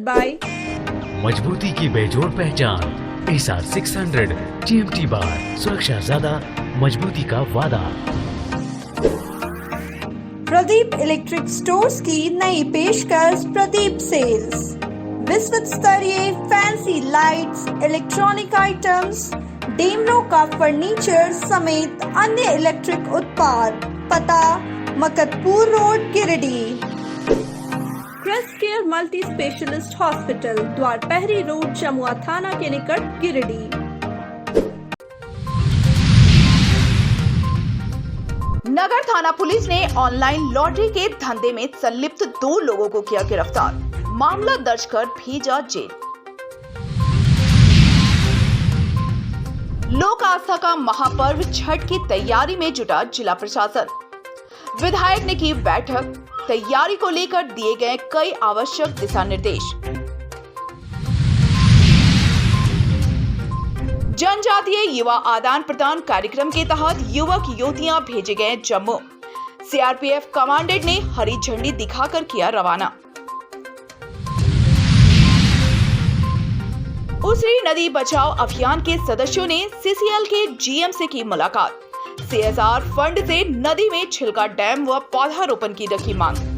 sponsored by मजबूती की बेजोड़ पहचान ASR 600 TMT बार, सुरक्षा ज्यादा, मजबूती का वादा। प्रदीप इलेक्ट्रिक स्टोर्स की नई पेशकश प्रदीप सेल्स। विश्व स्तरीय फैंसी लाइट्स, इलेक्ट्रॉनिक आइटम्स, डेमनो का फर्नीचर समेत अन्य इलेक्ट्रिक उत्पाद। पता Maktapur road, Giridih. Crest care multi specialist hospital, Dwarpahari road, Jamua थाना के निकट, गिरिडीह। नगर थाना पुलिस ने ऑनलाइन लॉटरी के धंधे में संलिप्त 2 लोगों को किया गिरफ्तार। मामला दर्ज कर भेजा जेल। लोक आस्था का महापर्व छठ की तैयारी में जुटा जिला प्रशासन। विधायक ने की बैठक। तैयारी को लेकर दिए गए कई आवश्यक दिशा निर्देश। जनजातीय युवा आदान प्रदान कार्यक्रम के तहत युवक युवतियां भेजे गए जम्मू। सीआरपीएफ कमांडेंट ने हरी झंडी दिखाकर किया रवाना। उसरी नदी बचाओ अभियान के सदस्यों ने सीसीएल के जीएम से की मुलाकात। सीएसआर फंड से नदी में छिलका डैम व पौधारोपण की रखी मांग।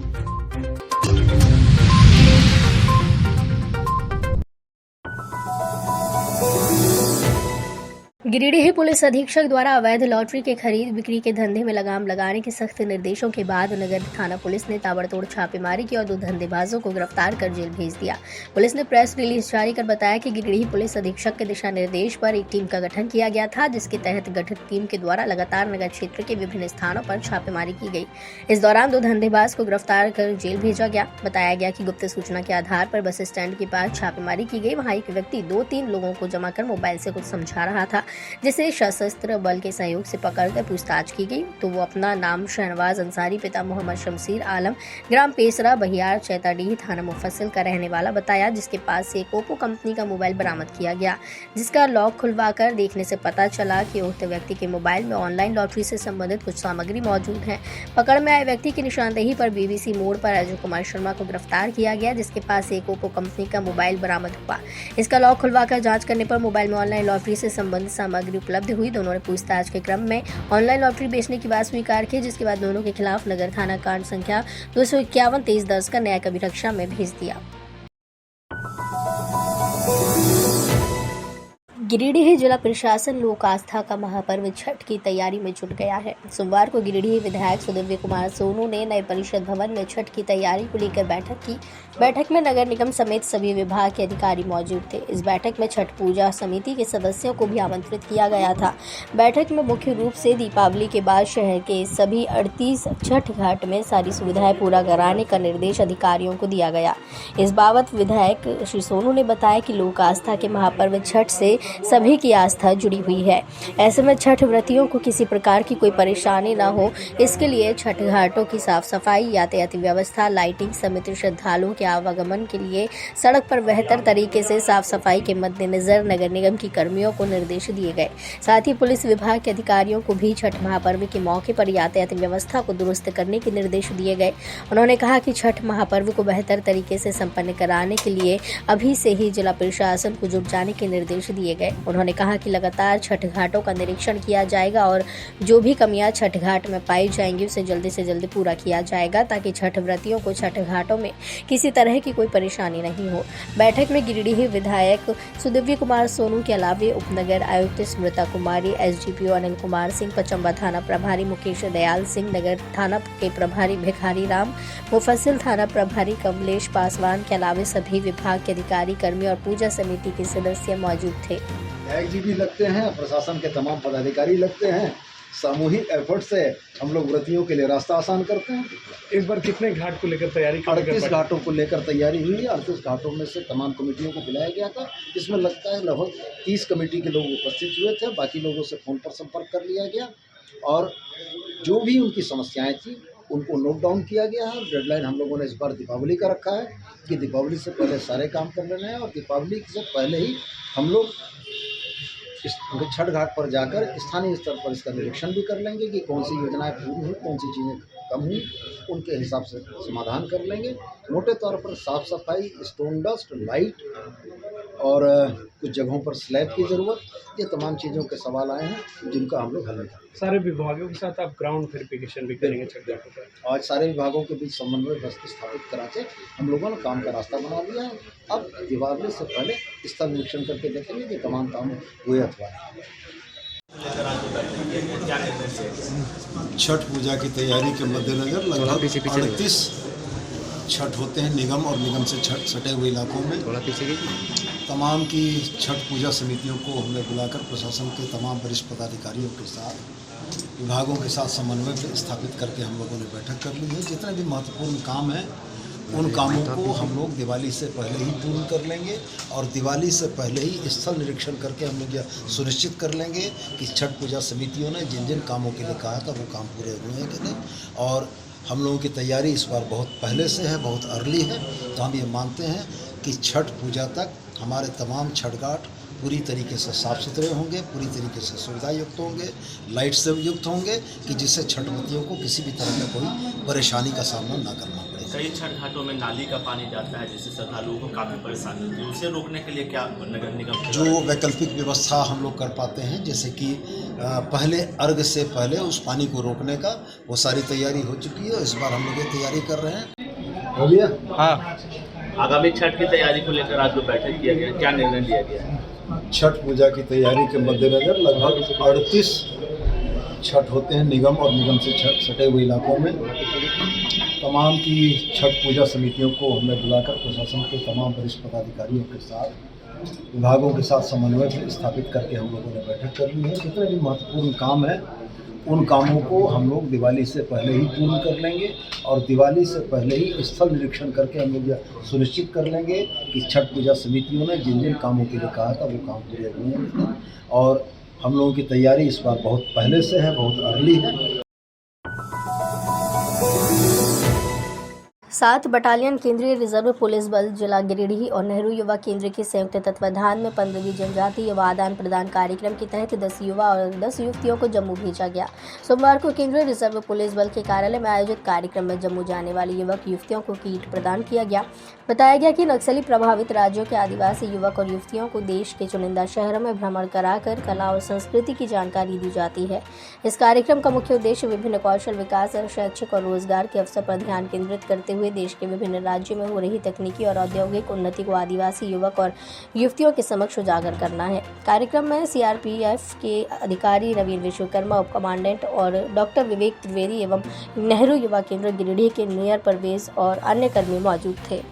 गिरिडीह पुलिस अधीक्षक द्वारा अवैध लॉटरी के खरीद बिक्री के धंधे में लगाम लगाने के सख्त निर्देशों के बाद नगर थाना पुलिस ने ताबड़तोड़ छापेमारी की और 2 धंधेबाजों को गिरफ्तार कर जेल भेज दिया। पुलिस ने प्रेस रिलीज जारी कर बताया कि गिरिडीह पुलिस अधीक्षक के दिशा निर्देश पर एक टीम का गठन किया गया था, जिसके तहत गठित टीम के द्वारा लगातार नगर क्षेत्र के विभिन्न स्थानों पर छापेमारी की गई। इस दौरान 2 धंधेबाज को गिरफ्तार कर जेल भेजा गया। बताया गया कि गुप्त सूचना के आधार पर बस स्टैंड के पास छापेमारी की गई। वहाँ एक व्यक्ति 2-3 लोगों को जमा कर मोबाइल से कुछ समझा रहा था, जिसे सशस्त्र बल के सहयोग से पकड़कर पूछताछ की गई तो वो अपना नाम शहनवाज अंसारी, पिता मोहम्मद शमशीर आलम, ग्राम पेसरा, बहियार, चैताडीह, थाना मुफस्सिल का रहने वाला बताया, जिसके पास से एक ओप्पो कंपनी का मोबाइल बरामद किया गया, जिसका लॉक खुलवाकर देखने से पता चला कि उक्त व्यक्ति के मोबाइल में ऑनलाइन लॉटरी से संबंधित कुछ सामग्री मौजूद है। पकड़ में आए व्यक्ति की निशानदेही पर बीबीसी मोड़ पर अजय कुमार शर्मा को गिरफ्तार किया गया, जिसके पास एक ओप्पो कंपनी का मोबाइल बरामद हुआ। इसका लॉक खुलवाकर जांच करने पर मोबाइल में ऑनलाइन लॉटरी से संबंधित सामग्री उपलब्ध हुई। दोनों ने पूछताछ के क्रम में ऑनलाइन लॉटरी बेचने की बात स्वीकार की, जिसके बाद दोनों के खिलाफ नगर थाना कांड संख्या 251-23 दर्ज कर न्यायिक अभिरक्षा में भेज दिया। गिरिडीह जिला प्रशासन लोक आस्था का महापर्व छठ की तैयारी में जुट गया है। सोमवार को गिरिडीह विधायक सुदिव्य कुमार सोनू ने नए परिषद भवन में छठ की तैयारी को लेकर बैठक की। बैठक में नगर निगम समेत सभी विभाग के अधिकारी मौजूद थे। इस बैठक में छठ पूजा समिति के सदस्यों को भी आमंत्रित किया गया था। बैठक में मुख्य रूप से दीपावली के बाद शहर के सभी 38 छठ घाट में सारी सुविधाएं पूरा कराने का निर्देश अधिकारियों को दिया गया। इस बाबत विधायक श्री सोनू ने बताया कि लोक आस्था के महापर्व छठ से सभी की आस्था जुड़ी हुई है। ऐसे में छठ व्रतियों को किसी प्रकार की कोई परेशानी न हो, इसके लिए छठ घाटों की साफ सफाई, यातायात व्यवस्था, लाइटिंग समेत श्रद्धालुओं के आवागमन के लिए सड़क पर बेहतर तरीके से साफ सफाई के मद्देनजर नगर निगम की कर्मियों को निर्देश दिए गए। साथ ही पुलिस विभाग के अधिकारियों को भी छठ महापर्व के मौके पर यातायात व्यवस्था को दुरुस्त करने के निर्देश दिए गए। उन्होंने कहा कि छठ महापर्व को बेहतर तरीके से संपन्न कराने के लिए अभी से ही जिला प्रशासन को जुट जाने के निर्देश दिए गए। उन्होंने कहा कि लगातार छठ घाटों का निरीक्षण किया जाएगा और जो भी कमियां छठ घाट में पाई जाएंगी उसे जल्दी से जल्दी पूरा किया जाएगा, ताकि छठ व्रतियों को छठ घाटों में किसी तरह की कोई परेशानी नहीं हो। बैठक में गिरिडीह विधायक सुदिव्य कुमार सोनू के अलावे उपनगर आयुक्त स्मृता कुमारी, एसडीपीओ अनिल कुमार सिंह, पचम्बा थाना प्रभारी मुकेश दयाल सिंह, नगर थाना के प्रभारी भिखारी राम, मुफस्सिल थाना प्रभारी कमलेश पासवान के अलावे सभी विभाग के अधिकारी, कर्मी और पूजा समिति के सदस्य मौजूद थे। विधायक जी भी लगते हैं, प्रशासन के तमाम पदाधिकारी लगते हैं। सामूहिक एफर्ट से हम लोग व्रतियों के लिए रास्ता आसान करते हैं। इस बार कितने घाट को लेकर तैयारी? 38 घाटों को लेकर तैयारी हुई है। 38 घाटों में से तमाम कमेटियों को बुलाया गया था। इसमें लगता है लगभग 30 कमेटी के लोग उपस्थित हुए थे। बाकी लोगों से फ़ोन पर संपर्क कर लिया गया और जो भी उनकी समस्याएँ थी उनको नोट डाउन किया गया है। डेडलाइन हम लोगों ने इस बार दीपावली का रखा है कि दीपावली से पहले सारे काम कर लेना है और दीपावली से पहले ही हम लोग उनके छठ घाट पर जाकर स्थानीय स्तर पर इसका निरीक्षण भी कर लेंगे कि कौन सी योजनाएं पूरी हुई, कौन सी चीज़ें कम हुई, उनके हिसाब से समाधान कर लेंगे। मोटे तौर पर साफ़ सफाई, स्टोन डस्ट, लाइट और कुछ जगहों पर स्लैब की ज़रूरत, ये तमाम चीज़ों के सवाल आए हैं जिनका हम लोग हल निकालेंगे। सारे विभागों के साथ आप ग्राउंड वेरिफिकेशन भी करेंगे छठ घाटों पर। आज सारे विभागों के बीच समन्वय व्यवस्था स्थापित करा के हम लोगों ने काम का रास्ता बना लिया है। अब दिवाली से पहले स्थल निरीक्षण करके देखेंगे कि तमाम काम हुए अथवा छठ पूजा की तैयारी के मद्देनज़र लगभग 38 छठ होते हैं निगम और निगम से छठ सटे हुए इलाकों में। तमाम की छठ पूजा समितियों को हमने बुलाकर प्रशासन के तमाम वरिष्ठ पदाधिकारियों के साथ विभागों के साथ समन्वय स्थापित करके हम लोगों ने बैठक कर ली है। जितने भी महत्वपूर्ण काम हैं उन कामों को हम लोग दिवाली से पहले ही पूर्ण कर लेंगे और दिवाली से पहले ही स्थल निरीक्षण करके हम लोग यह सुनिश्चित कर लेंगे कि छठ पूजा समितियों ने जिन जिन कामों के लिए कहा था वो काम पूरे हुए हैं कि नहीं। और हम लोगों की तैयारी इस बार बहुत पहले से है, बहुत अर्ली है। तो हम ये मानते हैं कि छठ पूजा तक हमारे तमाम छठ घाट पूरी तरीके से साफ़ सुथरे होंगे, पूरी तरीके से सुविधा युक्त होंगे, लाइट से युक्त होंगे कि जिससे छठवतियों को किसी भी तरह का कोई परेशानी का सामना ना करना पड़े। कई छठ घाटों में नाली का पानी जाता है जिससे श्रद्धालुओं को काफ़ी परेशानी होती है, उसे रोकने के लिए क्या नगर निगम जो वैकल्पिक व्यवस्था हम लोग कर पाते हैं, जैसे कि पहले अर्घ से पहले उस पानी को रोकने का वो सारी तैयारी हो चुकी है। इस बार हम लोग ये तैयारी कर रहे हैं। हो गया। हाँ, आगामी छठ की तैयारी को लेकर आज जो बैठक किया गया, क्या निर्णय लिया गया है? छठ पूजा की तैयारी के मद्देनज़र लगभग 38 छठ होते हैं निगम और निगम से छठ सटे हुए इलाकों में। तमाम की छठ पूजा समितियों को हमने बुलाकर प्रशासन के तमाम वरिष्ठ पदाधिकारियों के साथ विभागों के साथ समन्वय स्थापित करके हम लोगों ने बैठक कर ली है। जितने भी महत्वपूर्ण काम हैं उन कामों को हम लोग दिवाली से पहले ही पूर्ण कर लेंगे और दिवाली से पहले ही स्थल निरीक्षण करके हम लोग यह सुनिश्चित कर लेंगे कि छठ पूजा समितियों ने जिन जिन कामों के लिए कहा था वो काम पूरे हुए हैं। और हम लोगों की तैयारी इस बार बहुत पहले से है, बहुत अर्ली है। 7 बटालियन केंद्रीय रिजर्व पुलिस बल जिला गिरिडीह और नेहरू युवा केंद्र के संयुक्त तत्वाधान में 15वीं जनजातीय युवा आदान प्रदान कार्यक्रम के तहत 10 युवा और 10 युवतियों को जम्मू भेजा गया। सोमवार को केंद्रीय रिजर्व पुलिस बल के कार्यालय में आयोजित कार्यक्रम में जम्मू जाने वाले युवक युवतियों को किट प्रदान किया गया। बताया गया कि नक्सली प्रभावित राज्यों के आदिवासी युवक और युवतियों को देश के चुनिंदा शहरों में भ्रमण कराकर कला और संस्कृति की जानकारी दी जाती है। इस कार्यक्रम का मुख्य उद्देश्य विभिन्न कौशल विकास, शैक्षिक और रोजगार के अवसर पर ध्यान केंद्रित करते हुए देश के विभिन्न राज्यों में हो रही तकनीकी और औद्योगिक उन्नति को आदिवासी युवक और युवतियों के समक्ष उजागर करना है। कार्यक्रम में सीआरपीएफ के अधिकारी नवीन विश्वकर्मा, उप कमांडेंट और डॉक्टर विवेक त्रिवेदी एवं नेहरू युवा केंद्र गिरिडीह के मेयर परवेज और अन्य कर्मी मौजूद थे।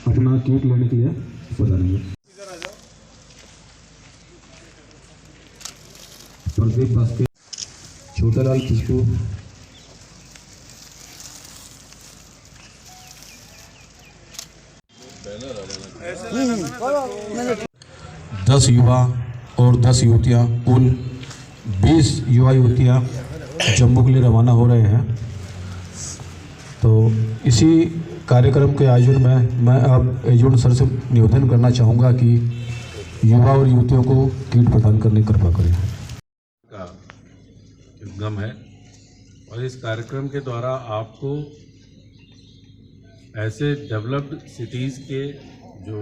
अपना किट लेने के लिए बताएंगे। प्रदीप भास्कर, छोटालाल खुशबू, दस युवा और 10 युवतियाँ, कुल 20 युवा युवतियाँ जम्मू के लिए रवाना हो रहे हैं। तो इसी कार्यक्रम के आयोजन में मैं अब एजेंट सर से निवेदन करना चाहूँगा कि युवा और युवतियों को किट प्रदान करने की कृपा करें। का उद्गम है और इस कार्यक्रम के द्वारा आपको ऐसे डेवलप्ड सिटीज़ के जो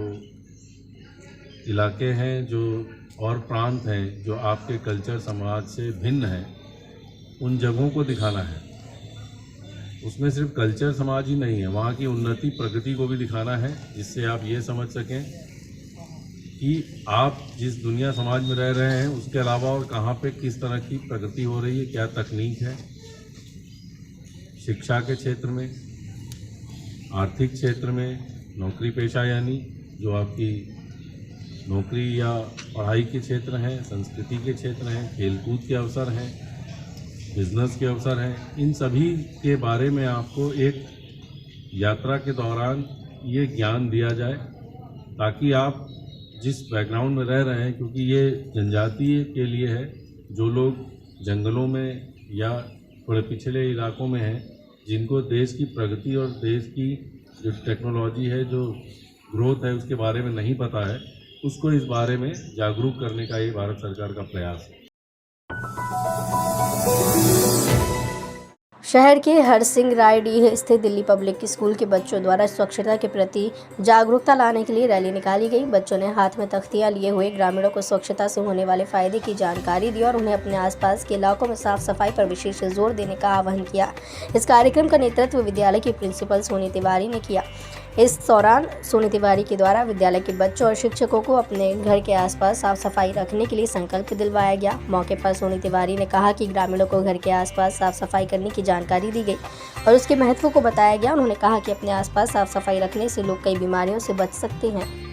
इलाके हैं, जो और प्रांत हैं जो आपके कल्चर समाज से भिन्न हैं, उन जगहों को दिखाना है। उसमें सिर्फ कल्चर समाज ही नहीं है, वहाँ की उन्नति प्रगति को भी दिखाना है, जिससे आप ये समझ सकें कि आप जिस दुनिया समाज में रह रहे हैं उसके अलावा और कहाँ पे किस तरह की प्रगति हो रही है, क्या तकनीक है शिक्षा के क्षेत्र में, आर्थिक क्षेत्र में, नौकरी पेशा यानी जो आपकी नौकरी या पढ़ाई के क्षेत्र हैं, संस्कृति के क्षेत्र हैं, खेलकूद के अवसर हैं, बिजनेस के अवसर हैं। इन सभी के बारे में आपको एक यात्रा के दौरान ये ज्ञान दिया जाए ताकि आप जिस बैकग्राउंड में रह रहे हैं, क्योंकि ये जनजातीय के लिए है, जो लोग जंगलों में या थोड़े पिछड़े इलाकों में हैं, जिनको देश की प्रगति और देश की जो टेक्नोलॉजी है, जो ग्रोथ है, उसके बारे में नहीं पता है, उसको इस बारे में जागरूक करने का ये भारत सरकार का प्रयास है। शहर के हरसिंह रायडीह स्थित दिल्ली पब्लिक स्कूल के बच्चों द्वारा स्वच्छता के प्रति जागरूकता लाने के लिए रैली निकाली गई। बच्चों ने हाथ में तख्तियां लिए हुए ग्रामीणों को स्वच्छता से होने वाले फायदे की जानकारी दी और उन्हें अपने आसपास के इलाकों में साफ सफाई पर विशेष जोर देने का आह्वान किया। इस कार्यक्रम का नेतृत्व विद्यालय की प्रिंसिपल सोनी तिवारी ने किया। इस दौरान सोनी तिवारी के द्वारा विद्यालय के बच्चों और शिक्षकों को अपने घर के आसपास साफ सफाई रखने के लिए संकल्प दिलवाया गया। मौके पर सोनी तिवारी ने कहा कि ग्रामीणों को घर के आसपास साफ सफाई करने की जानकारी दी गई और उसके महत्व को बताया गया। उन्होंने कहा कि अपने आसपास साफ सफाई रखने से लोग कई बीमारियों से बच सकते हैं।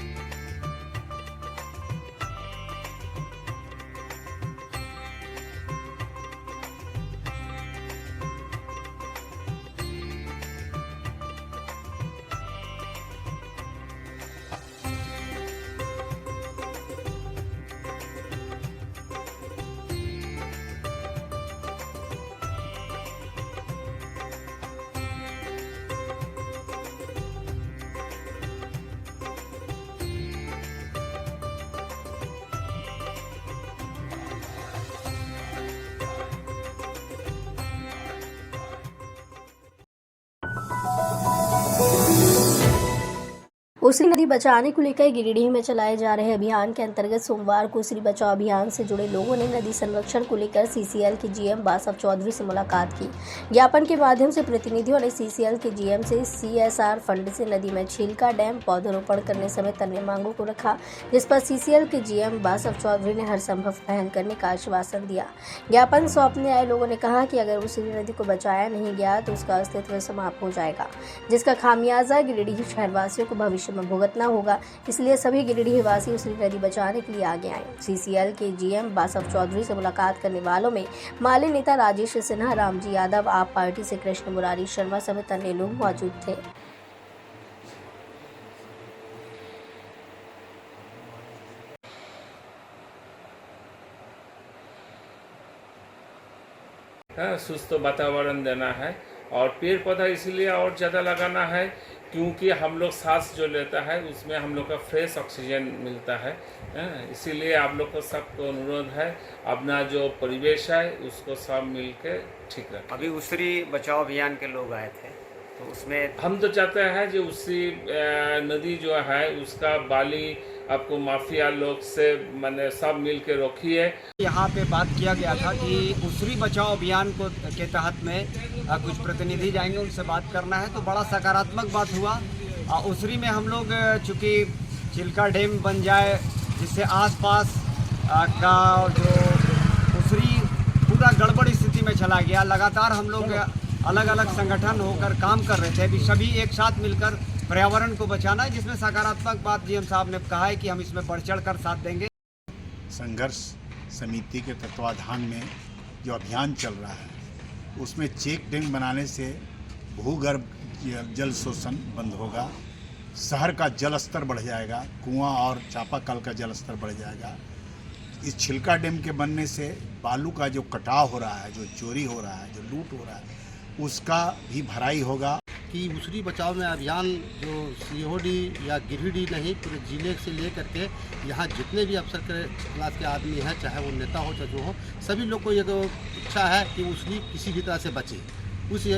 उसी नदी बचाने को लेकर गिरिडीह में चलाए जा रहे अभियान के अंतर्गत सोमवार को उसी बचाओ अभियान से जुड़े लोगों ने नदी संरक्षण को लेकर सीसीएल के जीएम बासव चौधरी से मुलाकात की। ज्ञापन के माध्यम से प्रतिनिधियों ने सीसीएल के जीएम से सीएसआर फंड से नदी में छिलका डैम पौधरोपण करने समेत अन्य मांगों को रखा, जिस पर सीसीएल के जीएम बासव चौधरी ने हर संभव पहल करने का आश्वासन दिया। ज्ञापन सौंपने आए लोगों ने कहा कि अगर उसी नदी को बचाया नहीं गया तो उसका अस्तित्व समाप्त हो जाएगा, जिसका खामियाजा गिरिडीह शहरवासियों को भविष्य में भुगतना होगा। इसलिए सभी गिरिडीह वासी उसी नदी बचाने के लिए आगे आए। सीसीएल के जीएम बासव चौधरी से मुलाकात करने वालों में माले नेता राजेश सिन्हा, रामजी यादव, आप पार्टी से कृष्ण मुरारी शर्मा समेत अन्य लोग मौजूद थे। सुस्त वातावरण देना है और पेड़ पौधा इसलिए और ज़्यादा लगाना है क्योंकि हम लोग सांस जो लेता है उसमें हम लोग का फ्रेश ऑक्सीजन मिलता है। इसीलिए आप लोग को सबको अनुरोध है अपना जो परिवेश है उसको सब मिल के ठीक रखें। अभी उसरी बचाओ अभियान के लोग आए थे तो उसमें हम तो चाहते हैं जो उसी नदी जो है उसका बाली आपको माफिया लोग से मैंने सब मिल के रोकी है। यहाँ पे बात किया गया था कि उसरी बचाओ अभियान को के तहत में कुछ प्रतिनिधि जाएंगे, उनसे बात करना है, तो बड़ा सकारात्मक बात हुआ। उसरी में हम लोग चूँकि चिल्का डैम बन जाए जिससे आसपास का जो उसरी पूरा गड़बड़ स्थिति में चला गया। लगातार हम लोग अलग अलग संगठन होकर काम कर रहे थे, अभी सभी एक साथ मिलकर पर्यावरण को बचाना है, जिसमें सकारात्मक बात जीएम साहब ने कहा है कि हम इसमें बढ़ चढ़ कर साथ देंगे। संघर्ष समिति के तत्वाधान में जो अभियान चल रहा है उसमें चेक डैम बनाने से भूगर्भ जल शोषण बंद होगा, शहर का जल स्तर बढ़ जाएगा, कुआं और चापाकल का जल स्तर बढ़ जाएगा। इस छिलका डैम के बनने से बालू का जो कटाव हो रहा है, जो चोरी हो रहा है, जो लूट हो रहा है, उसका भी भराई होगा। कि उसरी बचाव में अभियान जो सीओडी या गिरिडीह नहीं पूरे जिले से लेकर के यहाँ जितने भी अफसर के क्लास के आदमी हैं, चाहे वो नेता हो चाहे जो हो, सभी लोग को ये तो इच्छा है कि उसरी किसी भी तरह से बचे। उसी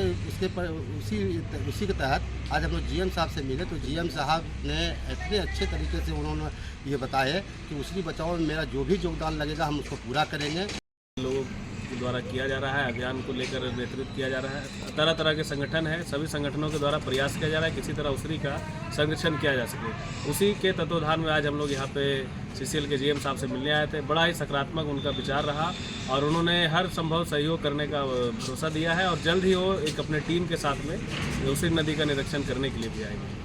के तहत आज हम लोग जीएम साहब से मिले तो जीएम साहब ने इतने अच्छे तरीके से उन्होंने ये बताया कि उसरी बचाव में मेरा जो भी योगदान लगेगा हम उसको पूरा करेंगे। लोगों के द्वारा किया जा रहा है, अभियान को लेकर नेतृत्व किया जा रहा है। तरह तरह के संगठन है, सभी संगठनों के द्वारा प्रयास किया जा रहा है किसी तरह उसरी का संरक्षण किया जा सके। उसी के तत्वाधान में आज हम लोग यहाँ पे सीसीएल के जीएम साहब से मिलने आए थे। बड़ा ही सकारात्मक उनका विचार रहा और उन्होंने हर संभव सहयोग करने का भरोसा दिया है और जल्द ही वो एक अपने टीम के साथ में उसरी नदी का निरीक्षण करने के लिए भी आएंगे।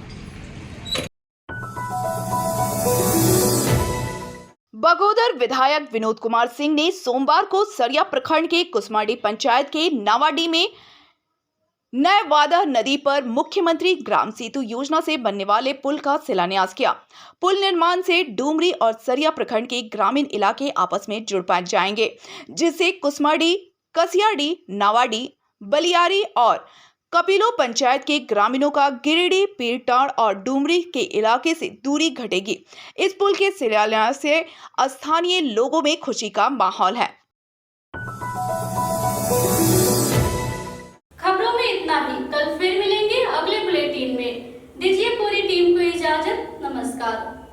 बगोदर विधायक विनोद कुमार सिंह ने सोमवार को सरिया प्रखंड के कुसमाडी पंचायत के नावाडी में नए वादा नदी पर मुख्यमंत्री ग्राम सेतु योजना से बनने वाले पुल का शिलान्यास किया। पुल निर्माण से डूमरी और सरिया प्रखंड के ग्रामीण इलाके आपस में जुड़ पाए जाएंगे, जिससे कुसमाडी, कसियाडी, नावाडी, बलियारी और कपिलो पंचायत के ग्रामीणों का गिरिडीह, पीरटांड और डूमरी के इलाके से दूरी घटेगी। इस पुल के शिलान्यास से स्थानीय लोगों में खुशी का माहौल है। खबरों में इतना ही। कल फिर मिलेंगे अगले बुलेटिन में। दीजिए पूरी टीम को इजाजत। नमस्कार।